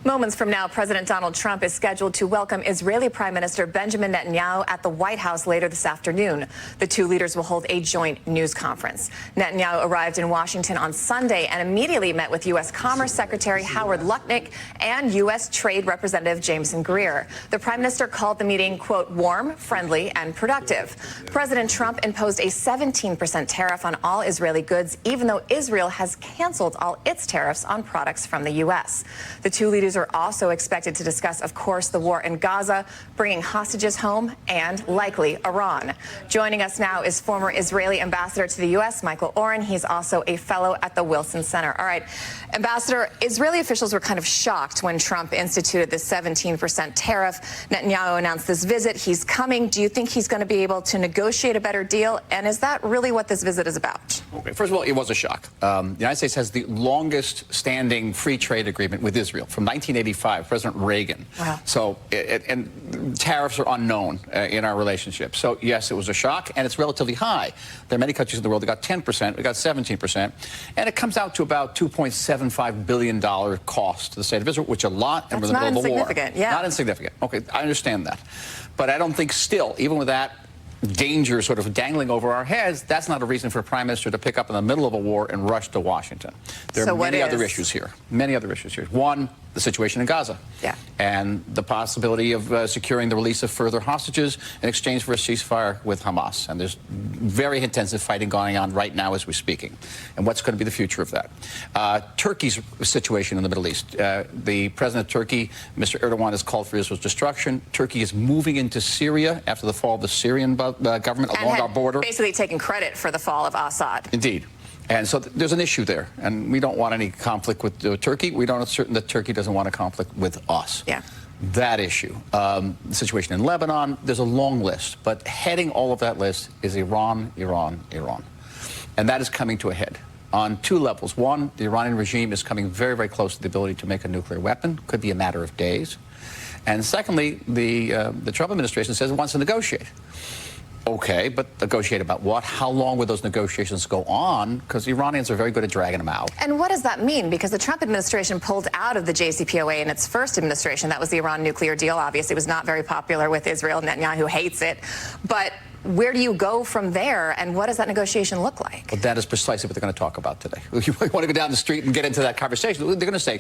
Moments from now, President Donald Trump is scheduled to welcome Israeli Prime Minister Benjamin Netanyahu at the White House later this afternoon. The two leaders will hold a joint news conference. Netanyahu arrived in Washington on Sunday and immediately met with U.S. Commerce Secretary Howard Lutnick and U.S. Trade Representative Jameson Greer. The Prime Minister called the meeting, quote, warm, friendly, and productive. President Trump imposed a 17% tariff on all Israeli goods, even though Israel has canceled all its tariffs on products from the U.S. The two leaders are also expected to discuss, of course, the war in Gaza, bringing hostages home, and likely Iran. Joining us now is former Israeli ambassador to the U.S., Michael Oren. He's also a fellow at the Wilson Center. All right, Ambassador, Israeli officials were kind of shocked when Trump instituted this 17% tariff. Netanyahu announced this visit. He's coming. Do you think he's going to be able to negotiate a better deal? And is that really what this visit is about? Okay, first of all, it was a shock. The United States has the longest standing free trade agreement with Israel from 1985, President Reagan. Wow. So, and tariffs are unknown in our relationship. So, yes, it was a shock, and it's relatively high. There are many countries in the world that got 10%, we got 17%, and it comes out to about $2.75 billion cost to the state of Israel, which is a lot, and we're in the middle of a war. Not insignificant, yeah. Not insignificant. Okay, I understand that. But I don't think still, even with that danger sort of dangling over our heads, that's not a reason for a prime minister to pick up in the middle of a war and rush to Washington. There are many other issues here. Many other issues here. One, the situation in Gaza. Yeah. And the possibility of securing the release of further hostages in exchange for a ceasefire with Hamas. And there's very intensive fighting going on right now as we're speaking. And what's going to be the future of that? Turkey's situation in the Middle East. The president of Turkey, Mr. Erdogan, has called for Israel's destruction. Turkey is moving into Syria after the fall of the Syrian government along our border. Basically taking credit for the fall of Assad. Indeed. And so there's an issue there, and we don't want any conflict with Turkey. We don't certain that Turkey doesn't want a conflict with us. Yeah. That issue. The situation in Lebanon, there's a long list, but heading all of that list is Iran, Iran, Iran. And that is coming to a head on two levels. One, the Iranian regime is coming very, very close to the ability to make a nuclear weapon. Could be a matter of days. And secondly, the Trump administration says it wants to negotiate. Okay, but negotiate about what? How long would those negotiations go on? Because the Iranians are very good at dragging them out. And what does that mean? Because the Trump administration pulled out of the JCPOA in its first administration. That was the Iran nuclear deal. Obviously, it was not very popular with Israel. Netanyahu hates it. But where do you go from there, and what does that negotiation look like? Well, that is precisely what they're going to talk about today. You want to go down the street and get into that conversation. They're going to say,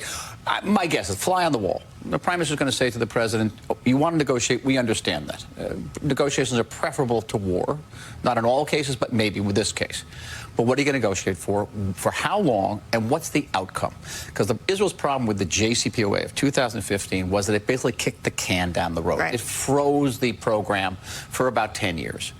my guess is, fly on the wall. The prime minister is going to say to the president, oh, you want to negotiate, we understand that. Negotiations are preferable to war. Not in all cases, but maybe with this case. But what are you going to negotiate for how long, and what's the outcome? Because Israel's problem with the JCPOA of 2015 was that it basically kicked the can down the road. Right. It froze the program for about 10 years.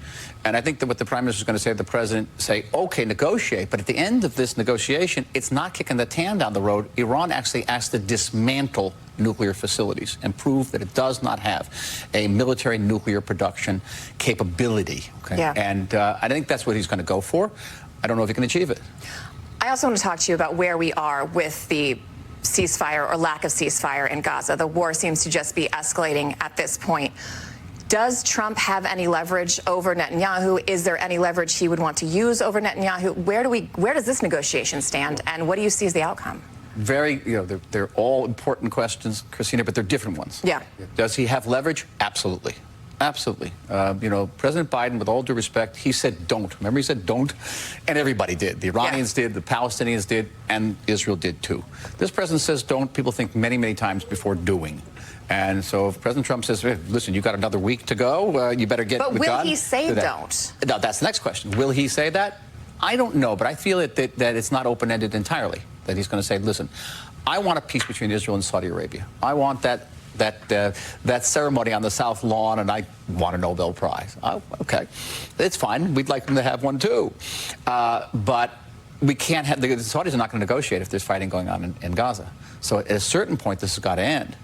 And I think that what the prime minister is going to say to the president, say, okay, negotiate, but at the end of this negotiation, it's not kicking the can down the road. Iran actually has to dismantle nuclear facilities and prove that it does not have a military nuclear production capability. Okay? Yeah. And I think that's what he's going to go for. I don't know if he can achieve it. I also want to talk to you about where we are with the ceasefire or lack of ceasefire in Gaza. The war seems to just be escalating at this point. Does Trump have any leverage over Netanyahu? Is there any leverage he would want to use over Netanyahu? Where does this negotiation stand, and what do you see as the outcome? They're all important questions, Christina, but they're different ones. Yeah. Does he have leverage? Absolutely. Absolutely. President Biden, with all due respect, he said don't. Remember, he said don't, and everybody did. The Iranians did, the Palestinians did, and Israel did too. This president says don't. People think many, many times before doing. And so if President Trump says, hey, listen, you got another week to go, you better get with God. But will he say don't? No, that's the next question. Will he say that? I don't know, but I feel that it's not open-ended entirely, that he's going to say, listen, I want a peace between Israel and Saudi Arabia. I want that ceremony on the South Lawn, and I want a Nobel Prize. Oh, okay. It's fine. We'd like them to have one, too. But we can't have, the Saudis are not going to negotiate if there's fighting going on in Gaza. So at a certain point, this has got to end.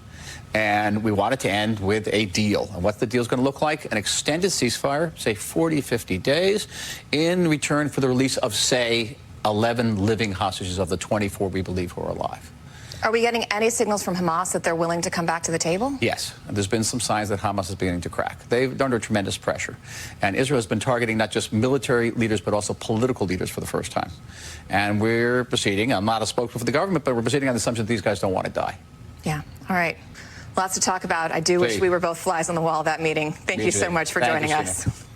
And we want it to end with a deal. And what the deal is going to look like? An extended ceasefire, say 40, 50 days, in return for the release of, say, 11 living hostages of the 24 we believe who are alive. Are we getting any signals from Hamas that they're willing to come back to the table? Yes. There's been some signs that Hamas is beginning to crack. They're under tremendous pressure. And Israel has been targeting not just military leaders, but also political leaders for the first time. And we're proceeding, I'm not a spokesman for the government, but we're proceeding on the assumption that these guys don't want to die. Yeah. All right. Lots to talk about. I do wish we were both flies on the wall of that meeting. Thank you so much for joining us.